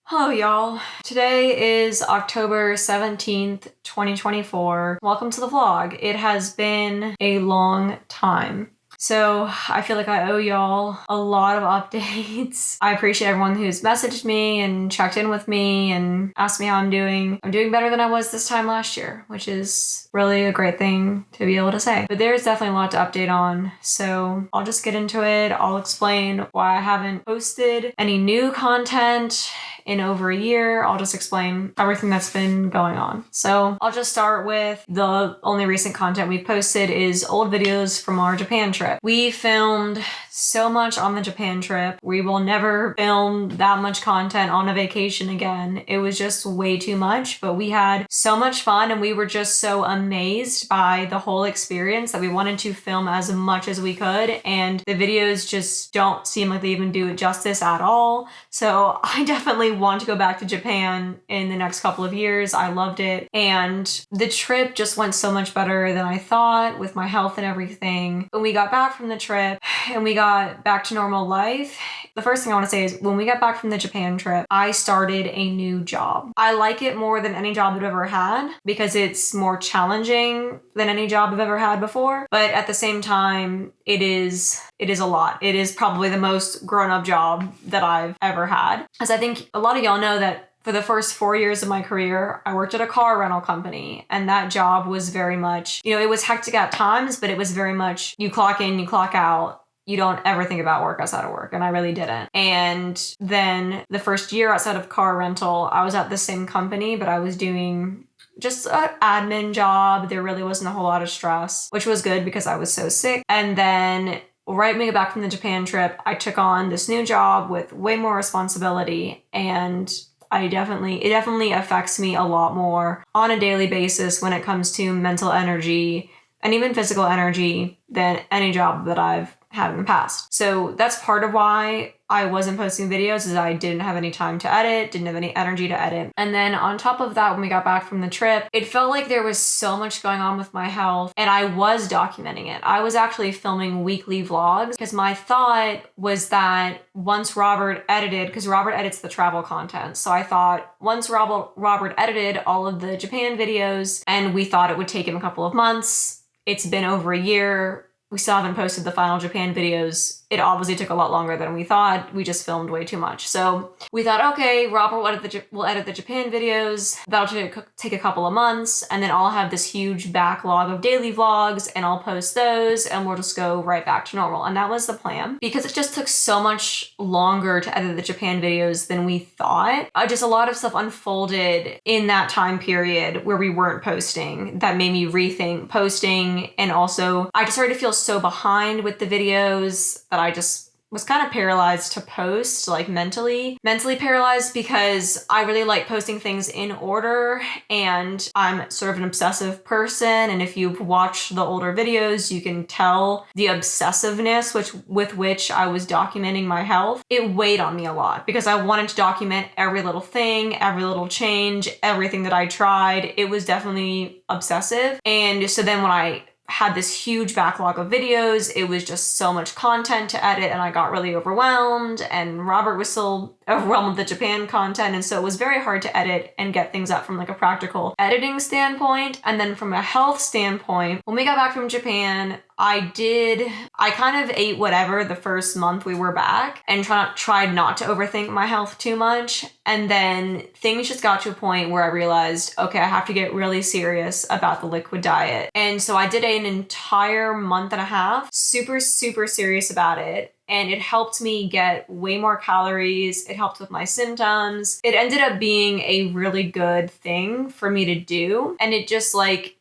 Hello, y'all. Today is October 17th, 2024. Welcome to the vlog. It has been a long time. So I feel like I owe y'all a lot of updates. I appreciate everyone who's messaged me and checked in with me and asked me how I'm doing. I'm doing better than I was this time last year, which is really a great thing to be able to say. But there's definitely a lot to update on. So I'll just get into it. I'll explain why I haven't posted any new content in over a year. I'll just explain everything that's been going on. So I'll just start with the only recent content we've posted is old videos from our Japan trip. We filmed so much on the Japan trip. We will never film that much content on a vacation again. It was just way too much, but we had so much fun and we were just so amazed by the whole experience that we wanted to film as much as we could, and the videos just don't seem like they even do it justice at all. So I definitely want to go back to Japan in the next couple of years. I loved it, and the trip just went so much better than I thought with my health and everything. When we got back from the trip and we got back to normal life, the first thing I want to say is when we got back from the Japan trip, I started a new job. I like it more than any job I've ever had because it's more challenging than any job I've ever had before. But at the same time, it is a lot. It is probably the most grown-up job that I've ever had. As I think a lot of y'all know that for the first 4 years of my career, I worked at a car rental company, and that job was very much, it was hectic at times, but it was very much you clock in, you clock out. You don't ever think about work outside of work, and I really didn't. And then the first year outside of car rental, I was at the same company, but I was doing just an admin job. There really wasn't a whole lot of stress, which was good because I was so sick. And then right when we got back from the Japan trip, I took on this new job with way more responsibility, and it definitely affects me a lot more on a daily basis when it comes to mental energy and even physical energy than any job that I've had in the past. So that's part of why I wasn't posting videos, is I didn't have any time to edit, didn't have any energy to edit. And then on top of that, when we got back from the trip, it felt like there was so much going on with my health, and I was documenting it. I was actually filming weekly vlogs because my thought was that once Robert edited, because Robert edits the travel content. So I thought once Robert edited all of the Japan videos, and we thought it would take him a couple of months. It's been over a year. We still haven't posted the final Japan videos. It obviously took a lot longer than we thought. We just filmed way too much. So we thought, okay, Robert will edit the Japan videos. That'll take a couple of months. And then I'll have this huge backlog of daily vlogs and I'll post those and we'll just go right back to normal. And that was the plan because it just took so much longer to edit the Japan videos than we thought. Just a lot of stuff unfolded in that time period where we weren't posting that made me rethink posting. And also I just started to feel so behind with the videos that I just was kind of paralyzed to post, like mentally paralyzed, because I really like posting things in order, and I'm sort of an obsessive person. And if you've watched the older videos, you can tell the obsessiveness with which I was documenting my health. It weighed on me a lot because I wanted to document every little thing, every little change, everything that I tried. It was definitely obsessive. And so then when I had this huge backlog of videos, it was just so much content to edit, and I got really overwhelmed, and Robert was still overwhelmed with the Japan content, and so it was very hard to edit and get things up from like a practical editing standpoint. And then from a health standpoint, when we got back from Japan, I kind of ate whatever the first month we were back and tried not to overthink my health too much. And then things just got to a point where I realized, okay, I have to get really serious about the liquid diet. And so I did an entire month and a half, super, super serious about it. And it helped me get way more calories. It helped with my symptoms. It ended up being a really good thing for me to do. And it just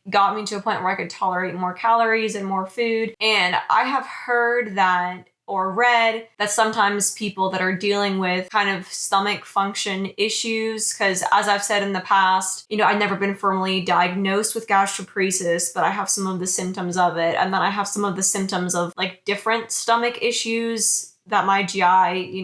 got me to a point where I could tolerate more calories and more food. And I have heard that or read that sometimes people that are dealing with kind of stomach function issues, because as I've said in the past, I've never been formally diagnosed with gastroparesis, but I have some of the symptoms of it. And then I have some of the symptoms of different stomach issues that my GI,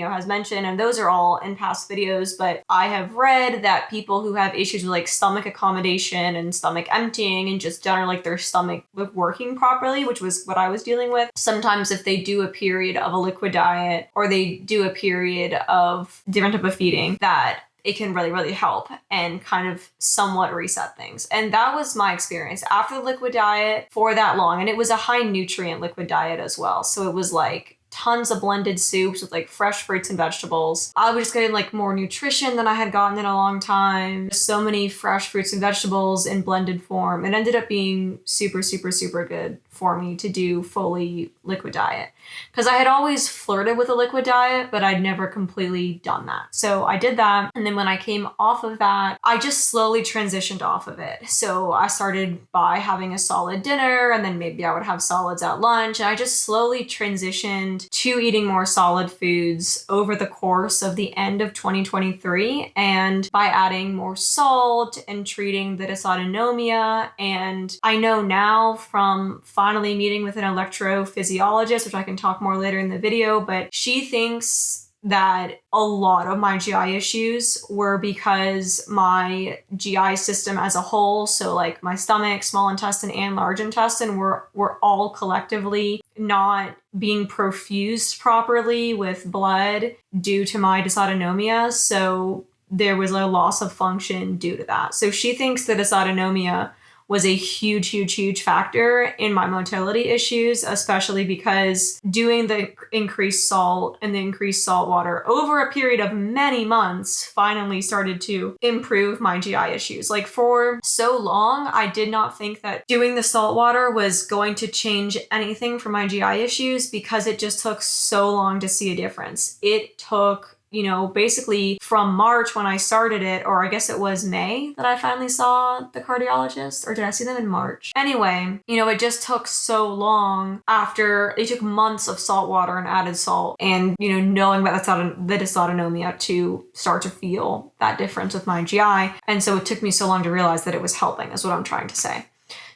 has mentioned, and those are all in past videos. But I have read that people who have issues with stomach accommodation and stomach emptying and just generally their stomach working properly, which was what I was dealing with, sometimes if they do a period of a liquid diet or they do a period of different type of feeding, that it can really, really help and kind of somewhat reset things. And that was my experience after the liquid diet for that long. And it was a high nutrient liquid diet as well. So it was like tons of blended soups with like fresh fruits and vegetables. I was just getting like more nutrition than I had gotten in a long time. So many fresh fruits and vegetables in blended form. It ended up being super, super, super good for me to do fully liquid diet. Because I had always flirted with a liquid diet, but I'd never completely done that. So I did that. And then when I came off of that, I just slowly transitioned off of it. So I started by having a solid dinner, and then maybe I would have solids at lunch. And I just slowly transitioned to eating more solid foods over the course of the end of 2023. And by adding more salt and treating the dysautonomia. And I know now from finally meeting with an electrophysiologist, which I can talk more later in the video, but she thinks that a lot of my GI issues were because my GI system as a whole, so like my stomach, small intestine, and large intestine were all collectively not being perfused properly with blood due to my dysautonomia. So there was a loss of function due to that. So she thinks the dysautonomia was a huge, huge, huge factor in my motility issues, especially because doing the increased salt and the increased salt water over a period of many months finally started to improve my GI issues. Like for so long, I did not think that doing the salt water was going to change anything for my GI issues because it just took so long to see a difference. It took basically from March when I started it, or I guess it was May that I finally saw the cardiologist, or did I see them in March? Anyway, it just took so long after it took months of salt water and added salt and, knowing about the dysautonomia to start to feel that difference with my GI. And so it took me so long to realize that it was helping, is what I'm trying to say.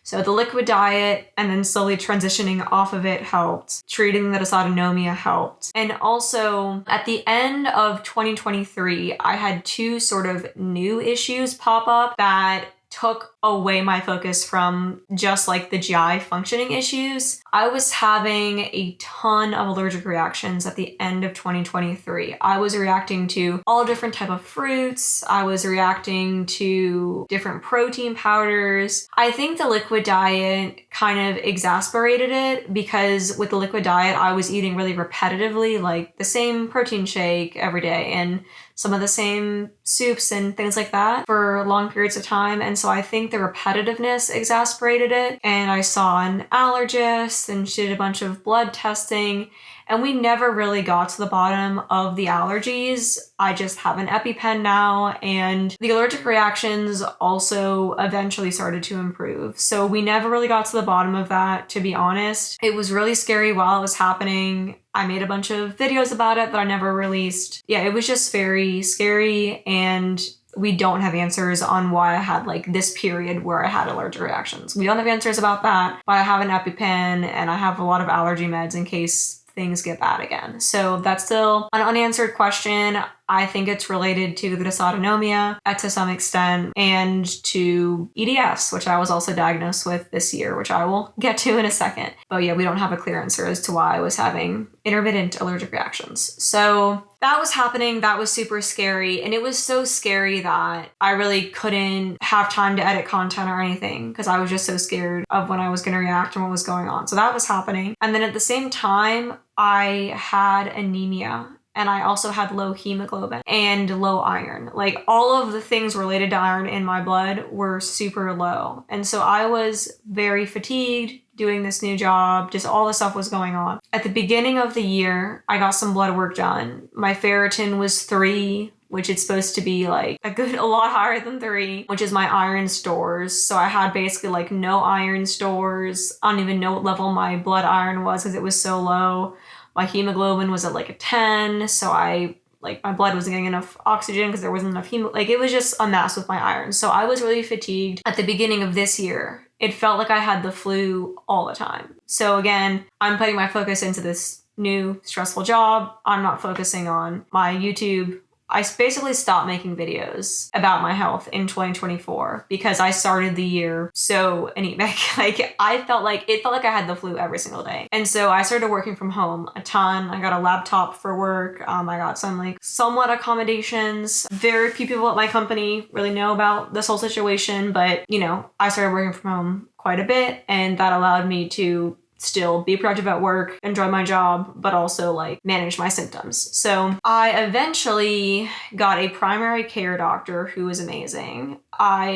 So the liquid diet and then slowly transitioning off of it helped. Treating the dysautonomia helped. And also at the end of 2023, I had two sort of new issues pop up that took away my focus from just like the GI functioning issues. I was having a ton of allergic reactions at the end of 2023. I was reacting to all different type of fruits. I was reacting to different protein powders. I think the liquid diet kind of exasperated it because with the liquid diet, I was eating really repetitively, like the same protein shake every day and some of the same soups and things like that for long periods of time. And so I think the repetitiveness exasperated it. And I saw an allergist and she did a bunch of blood testing. And we never really got to the bottom of the allergies. I just have an EpiPen now, and the allergic reactions also eventually started to improve. So we never really got to the bottom of that, to be honest. It was really scary while it was happening. I made a bunch of videos about it that I never released. Yeah, it was just very scary, and we don't have answers on why I had like this period where I had allergic reactions. We don't have answers about that, but I have an EpiPen and I have a lot of allergy meds in case things get bad again. So that's still an unanswered question. I think it's related to the dysautonomia to some extent and to EDS, which I was also diagnosed with this year, which I will get to in a second. But yeah, we don't have a clear answer as to why I was having intermittent allergic reactions. So that was happening. That was super scary. And it was so scary that I really couldn't have time to edit content or anything because I was just so scared of when I was going to react and what was going on. So that was happening. And then at the same time, I had anemia. And I also had low hemoglobin and low iron. Like all of the things related to iron in my blood were super low. And so I was very fatigued doing this new job. Just all the stuff was going on. At the beginning of the year, I got some blood work done. My ferritin was 3, which it's supposed to be like a lot higher than 3, which is my iron stores. So I had basically like no iron stores. I don't even know what level my blood iron was because it was so low. My hemoglobin was at like a 10, so my blood wasn't getting enough oxygen because there wasn't enough it was just a mess with my iron. So I was really fatigued at the beginning of this year. It felt like I had the flu all the time. So again, I'm putting my focus into this new stressful job. I'm not focusing on my YouTube I basically stopped making videos about my health in 2024 because I started the year so anemic. Like it felt like I had the flu every single day. And so I started working from home a ton. I got a laptop for work. I got some like somewhat accommodations. Very few people at my company really know about this whole situation, but you know, I started working from home quite a bit, and that allowed me to still be productive at work, enjoy my job, but also like manage my symptoms. So I eventually got a primary care doctor who was amazing. A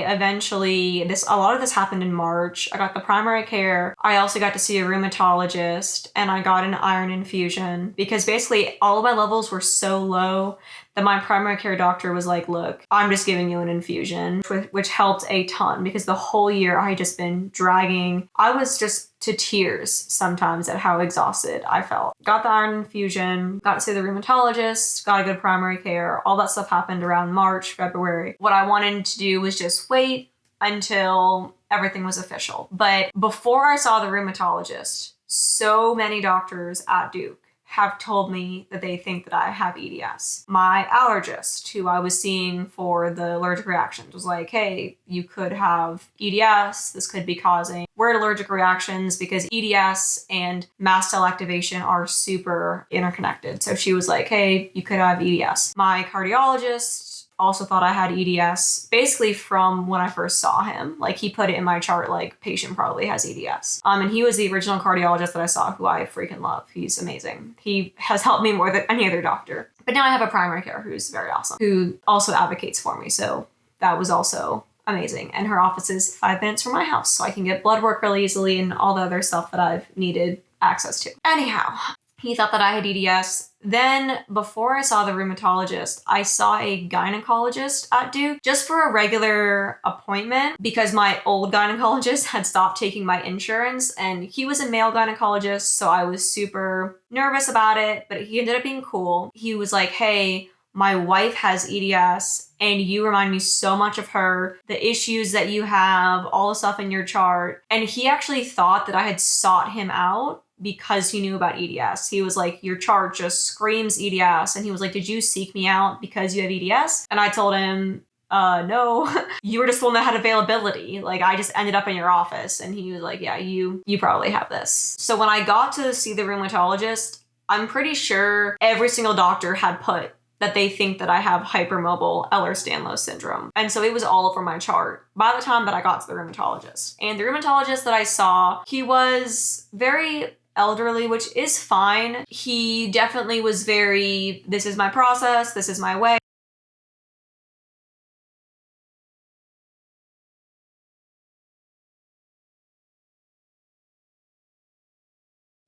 lot of this happened in March. I got the primary care. I also got to see a rheumatologist, and I got an iron infusion because basically all of my levels were so low that my primary care doctor was like, look, I'm just giving you an infusion, which helped a ton because the whole year I had just been dragging. I was just to tears sometimes at how exhausted I felt. Got the iron infusion, got to see the rheumatologist, got a good primary care. All that stuff happened around March, February. What I wanted to do was just wait until everything was official. But before I saw the rheumatologist, so many doctors at Duke have told me that they think that I have EDS. My allergist, who I was seeing for the allergic reactions, was like, hey, you could have EDS. This could be causing weird allergic reactions because EDS and mast cell activation are super interconnected. So she was like, hey, you could have EDS. My cardiologist also thought I had EDS basically from when I first saw him. Like he put it in my chart like patient probably has EDS. And he was the original cardiologist that I saw, who I freaking love. He's amazing. He has helped me more than any other doctor. But now I have a primary care who's very awesome, who also advocates for me. So that was also amazing. And her office is 5 minutes from my house, so I can get blood work really easily and all the other stuff that I've needed access to. Anyhow, he thought that I had EDS. Then before I saw the rheumatologist, I saw a gynecologist at Duke just for a regular appointment because my old gynecologist had stopped taking my insurance, and he was a male gynecologist, so I was super nervous about it, but he ended up being cool. He was like, hey, my wife has EDS and you remind me so much of her, the issues that you have, all the stuff in your chart. And he actually thought that I had sought him out because he knew about EDS. He was like, your chart just screams EDS. And he was like, did you seek me out because you have EDS? And I told him, no, you were just the one that had availability. Like I just ended up in your office. And he was like, yeah, you probably have this. So when I got to see the rheumatologist, I'm pretty sure every single doctor had put that they think that I have hypermobile Ehlers-Danlos Syndrome. And so it was all over my chart by the time that I got to the rheumatologist. And the rheumatologist that I saw, he was very elderly, which is fine. He definitely was very, this is my process, this is my way.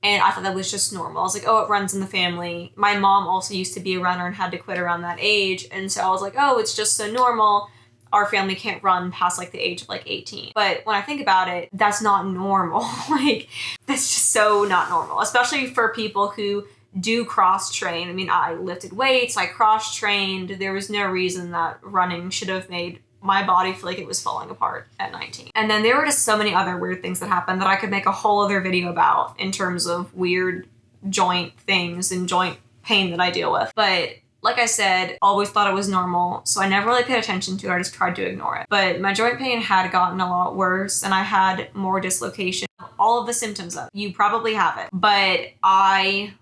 And I thought that was just normal. I was like, oh, it runs in the family. My mom also used to be a runner and had to quit around that age. And so I was like, oh, it's just so normal. Our family can't run past like the age of like 18. But when I think about it, that's not normal. Like, that's just so not normal, especially for people who do cross-train. I mean, I lifted weights, I cross-trained. There was no reason that running should have made my body feel like it was falling apart at 19. And then there were just so many other weird things that happened that I could make a whole other video about in terms of weird joint things and joint pain that I deal with. But like I said, always thought it was normal, so I never really paid attention to it. I just tried to ignore it. But my joint pain had gotten a lot worse, and I had more dislocation. All of the symptoms of it. You probably have it. But I,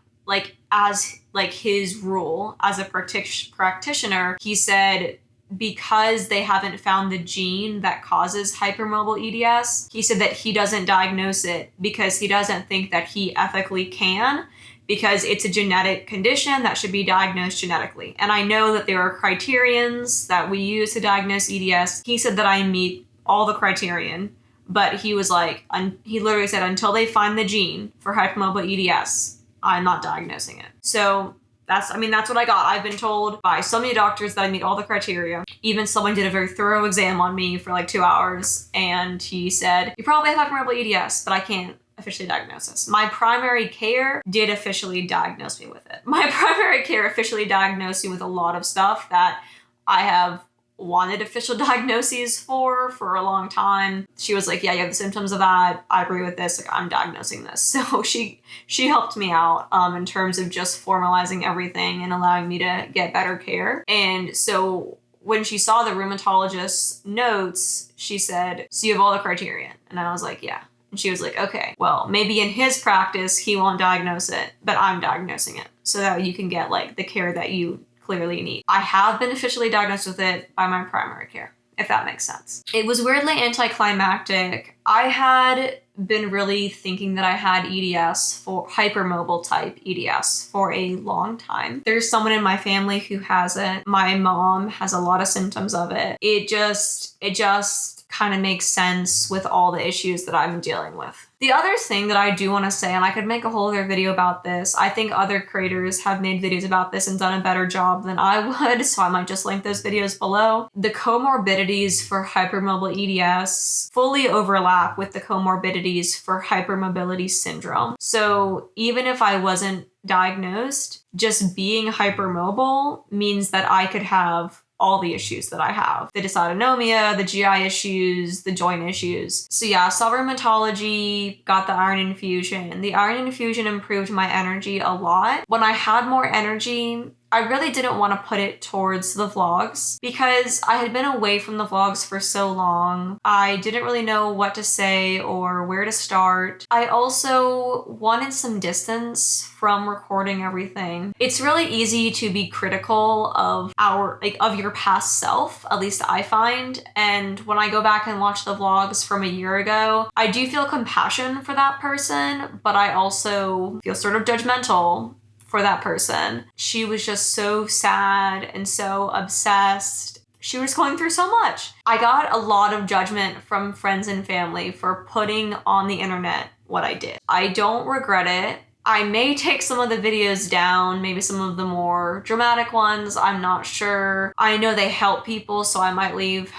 as his rule as a practitioner, he said, because they haven't found the gene that causes hypermobile EDS, he said that he doesn't diagnose it because he doesn't think that he ethically can, because it's a genetic condition that should be diagnosed genetically. And I know that there are criterions that we use to diagnose EDS. He said that I meet all the criterion, but he was like, he literally said, until they find the gene for hypermobile EDS, I'm not diagnosing it. So that's what I got. I've been told by so many doctors that I meet all the criteria. Even someone did a very thorough exam on me for like 2 hours, and he said, you probably have hypermobile EDS, but I can't officially diagnose this. My primary care did officially diagnose me with it. My primary care officially diagnosed me with a lot of stuff that I have wanted official diagnoses for a long time. She was like, yeah, you have the symptoms of that. I agree with this. Like, I'm diagnosing this. So she helped me out in terms of just formalizing everything and allowing me to get better care. And so when she saw the rheumatologist's notes, she said, so you have all the criteria. And I was like, yeah. And she was like, okay, well, maybe in his practice, he won't diagnose it, but I'm diagnosing it so that you can get like the care that you clearly need. I have been officially diagnosed with it by my primary care, if that makes sense. It was weirdly anticlimactic. I had been really thinking that I had EDS, for hypermobile type EDS, for a long time. There's someone in my family who has it. My mom has a lot of symptoms of it. It just kind of makes sense with all the issues that I'm dealing with. The other thing that I do want to say, and I could make a whole other video about this, I think other creators have made videos about this and done a better job than I would, so I might just link those videos below. The comorbidities for hypermobile EDS fully overlap with the comorbidities for hypermobility syndrome. So even if I wasn't diagnosed, just being hypermobile means that I could have all the issues that I have. The dysautonomia, the GI issues, the joint issues. So yeah, saw rheumatology, got the iron infusion. The iron infusion improved my energy a lot. When I had more energy, I really didn't want to put it towards the vlogs because I had been away from the vlogs for so long. I didn't really know what to say or where to start. I also wanted some distance from recording everything. It's really easy to be critical of of your past self, at least I find. And when I go back and watch the vlogs from a year ago, I do feel compassion for that person, but I also feel sort of judgmental for that person. She was just so sad and so obsessed. She was going through so much. I got a lot of judgment from friends and family for putting on the internet what I did. I don't regret it. I may take some of the videos down, maybe some of the more dramatic ones. I'm not sure. I know they help people, so I might leave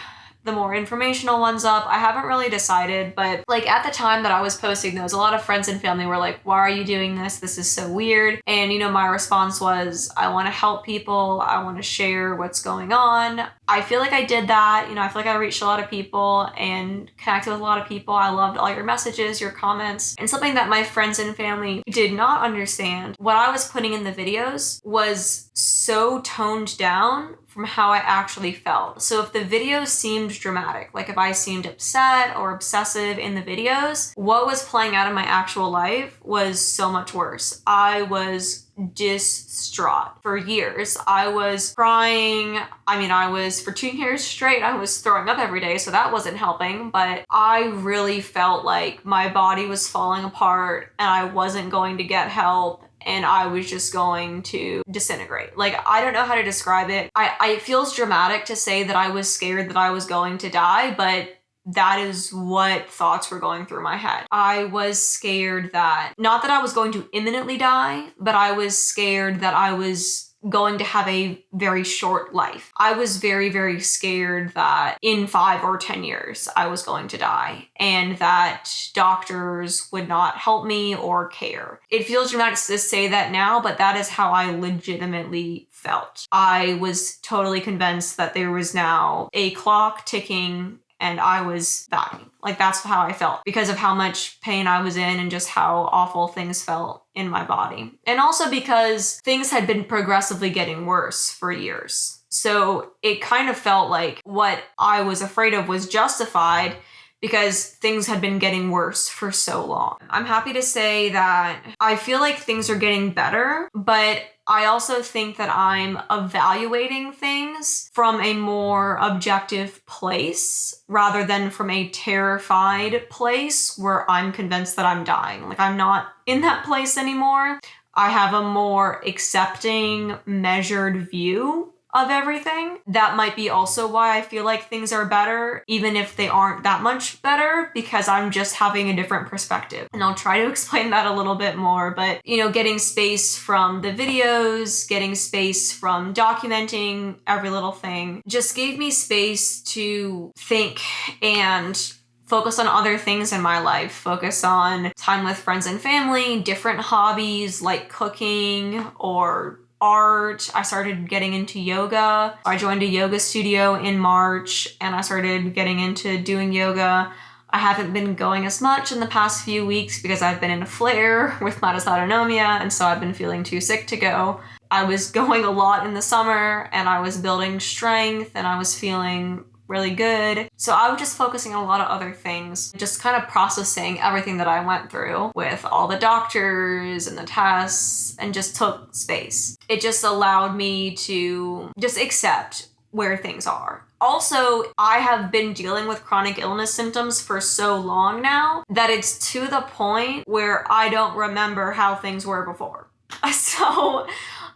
the more informational ones up. I haven't really decided, but like at the time that I was posting those, a lot of friends and family were like, why are you doing this? This is so weird. And my response was, I want to help people. I want to share what's going on. I feel like I did that. I feel like I reached a lot of people and connected with a lot of people. I loved all your messages, your comments. And something that my friends and family did not understand, what I was putting in the videos was so toned down from how I actually felt. So if the videos seemed dramatic, like if I seemed upset or obsessive in the videos, what was playing out in my actual life was so much worse. I was distraught for years. I was crying. For 2 years straight, I was throwing up every day, so that wasn't helping, but I really felt like my body was falling apart and I wasn't going to get help and I was just going to disintegrate. Like, I don't know how to describe it. It feels dramatic to say that I was scared that I was going to die, but that is what thoughts were going through my head. I was scared that, not that I was going to imminently die, but I was scared that I was going to have a very short life. I was very, very scared that in 5 or 10 years I was going to die and that doctors would not help me or care. It feels dramatic to say that now, but that is how I legitimately felt. I was totally convinced that there was now a clock ticking and I was dying. Like, that's how I felt because of how much pain I was in and just how awful things felt in my body. And also because things had been progressively getting worse for years. So it kind of felt like what I was afraid of was justified because things had been getting worse for so long. I'm happy to say that I feel like things are getting better, but I also think that I'm evaluating things from a more objective place rather than from a terrified place where I'm convinced that I'm dying. Like, I'm not in that place anymore. I have a more accepting, measured view of everything. That might be also why I feel like things are better, even if they aren't that much better, because I'm just having a different perspective. And I'll try to explain that a little bit more, but getting space from the videos, getting space from documenting every little thing just gave me space to think and focus on other things in my life, focus on time with friends and family, different hobbies like cooking or art. I started getting into yoga. I joined a yoga studio in March and I started getting into doing yoga. I haven't been going as much in the past few weeks because I've been in a flare with my dysautonomia, and so I've been feeling too sick to go. I was going a lot in the summer and I was building strength and I was feeling really good. So I was just focusing on a lot of other things, just kind of processing everything that I went through with all the doctors and the tests, and just took space. It just allowed me to just accept where things are. Also, I have been dealing with chronic illness symptoms for so long now that it's to the point where I don't remember how things were before. So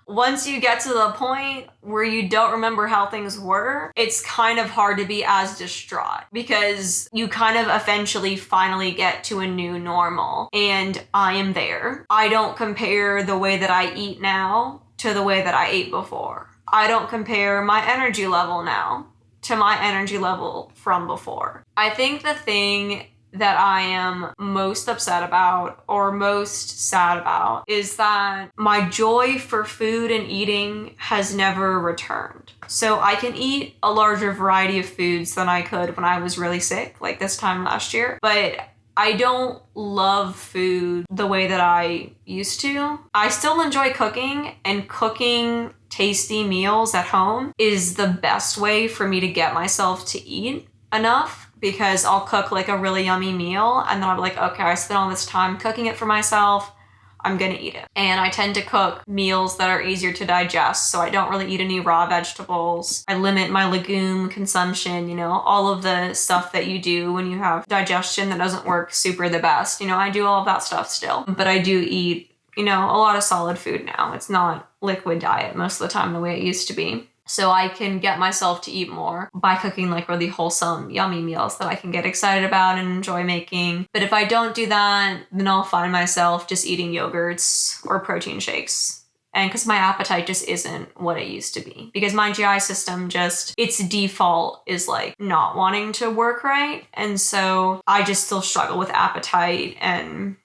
once you get to the point where you don't remember how things were, it's kind of hard to be as distraught because you kind of eventually finally get to a new normal, and I am there. I don't compare the way that I eat now to the way that I ate before. I don't compare my energy level now to my energy level from before. I think the thing that I am most upset about or most sad about is that my joy for food and eating has never returned. So I can eat a larger variety of foods than I could when I was really sick, like this time last year, but I don't love food the way that I used to. I still enjoy cooking, and cooking tasty meals at home is the best way for me to get myself to eat enough, because I'll cook like a really yummy meal and then I'll be like, okay, I spent all this time cooking it for myself, I'm gonna eat it. And I tend to cook meals that are easier to digest, so I don't really eat any raw vegetables. I limit my legume consumption, all of the stuff that you do when you have digestion that doesn't work super the best. I do all of that stuff still, but I do eat, a lot of solid food now. It's not liquid diet most of the time the way it used to be. So I can get myself to eat more by cooking like really wholesome, yummy meals that I can get excited about and enjoy making. But if I don't do that, then I'll find myself just eating yogurts or protein shakes. And because my appetite just isn't what it used to be. Because my GI system its default is like not wanting to work right. And so I just still struggle with appetite and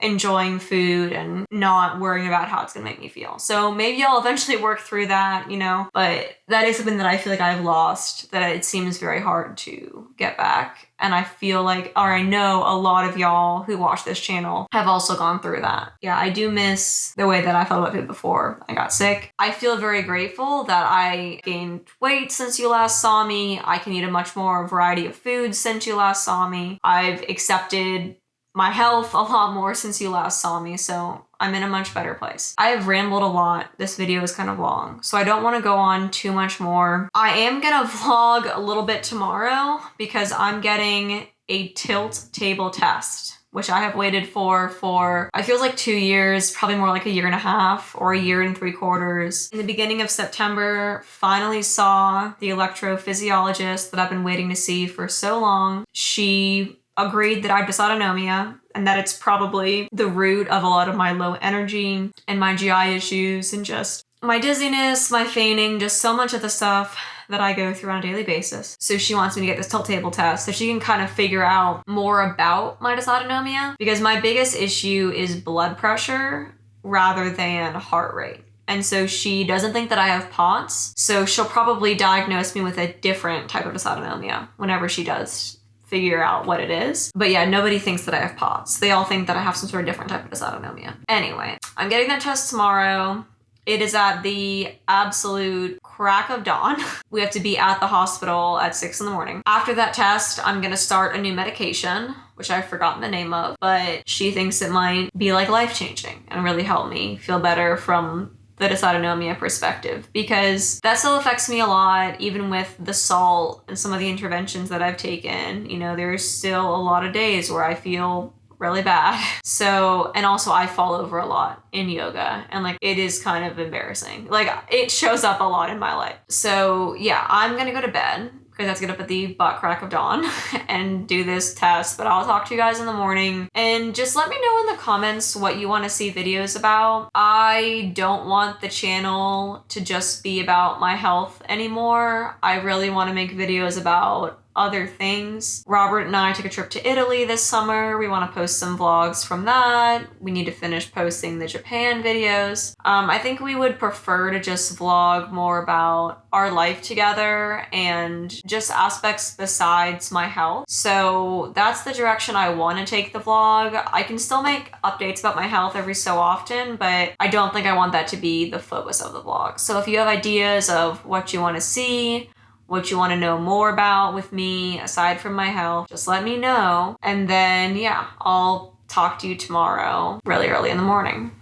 enjoying food and not worrying about how it's gonna make me feel. So maybe I'll eventually work through that, but that is something that I feel like I've lost, that it seems very hard to get back. And I feel like, or I know a lot of y'all who watch this channel have also gone through that. Yeah, I do miss the way that I felt about food before I got sick. I feel very grateful that I gained weight since you last saw me. I can eat a much more variety of foods since you last saw me. I've accepted my health a lot more since you last saw me, so I'm in a much better place. I have rambled a lot. This video is kind of long, so I don't want to go on too much more. I am gonna vlog a little bit tomorrow because I'm getting a tilt table test, which I have waited for I feel like 2 years, probably more like a year and a half or a year and 3/4. In the beginning of September, finally saw the electrophysiologist that I've been waiting to see for so long. She agreed that I have dysautonomia and that it's probably the root of a lot of my low energy and my GI issues and just my dizziness, my fainting, just so much of the stuff that I go through on a daily basis. So she wants me to get this tilt table test so she can kind of figure out more about my dysautonomia, because my biggest issue is blood pressure rather than heart rate. And so she doesn't think that I have POTS, so she'll probably diagnose me with a different type of dysautonomia whenever she does figure out what it is. But yeah, nobody thinks that I have POTS. They all think that I have some sort of different type of dysautonomia. Anyway, I'm getting that test tomorrow. It is at the absolute crack of dawn. We have to be at the hospital at 6 a.m. After that test, I'm gonna start a new medication, which I've forgotten the name of, but she thinks it might be like life-changing and really help me feel better from the dysautonomia perspective, because that still affects me a lot, even with the salt and some of the interventions that I've taken. There's still a lot of days where I feel really bad. So, and also I fall over a lot in yoga, and it is kind of embarrassing. It shows up a lot in my life. So yeah, I'm gonna go to bed because I have to get up at the butt crack of dawn and do this test, but I'll talk to you guys in the morning. And just let me know in the comments what you want to see videos about. I don't want the channel to just be about my health anymore. I really want to make videos about other things. Robert and I took a trip to Italy this summer. We want to post some vlogs from that. We need to finish posting the Japan videos. I think we would prefer to just vlog more about our life together and just aspects besides my health. So that's the direction I want to take the vlog. I can still make updates about my health every so often, but I don't think I want that to be the focus of the vlog. So if you have ideas of what you want to see, what you want to know more about with me aside from my health, just let me know. And then, yeah, I'll talk to you tomorrow really early in the morning.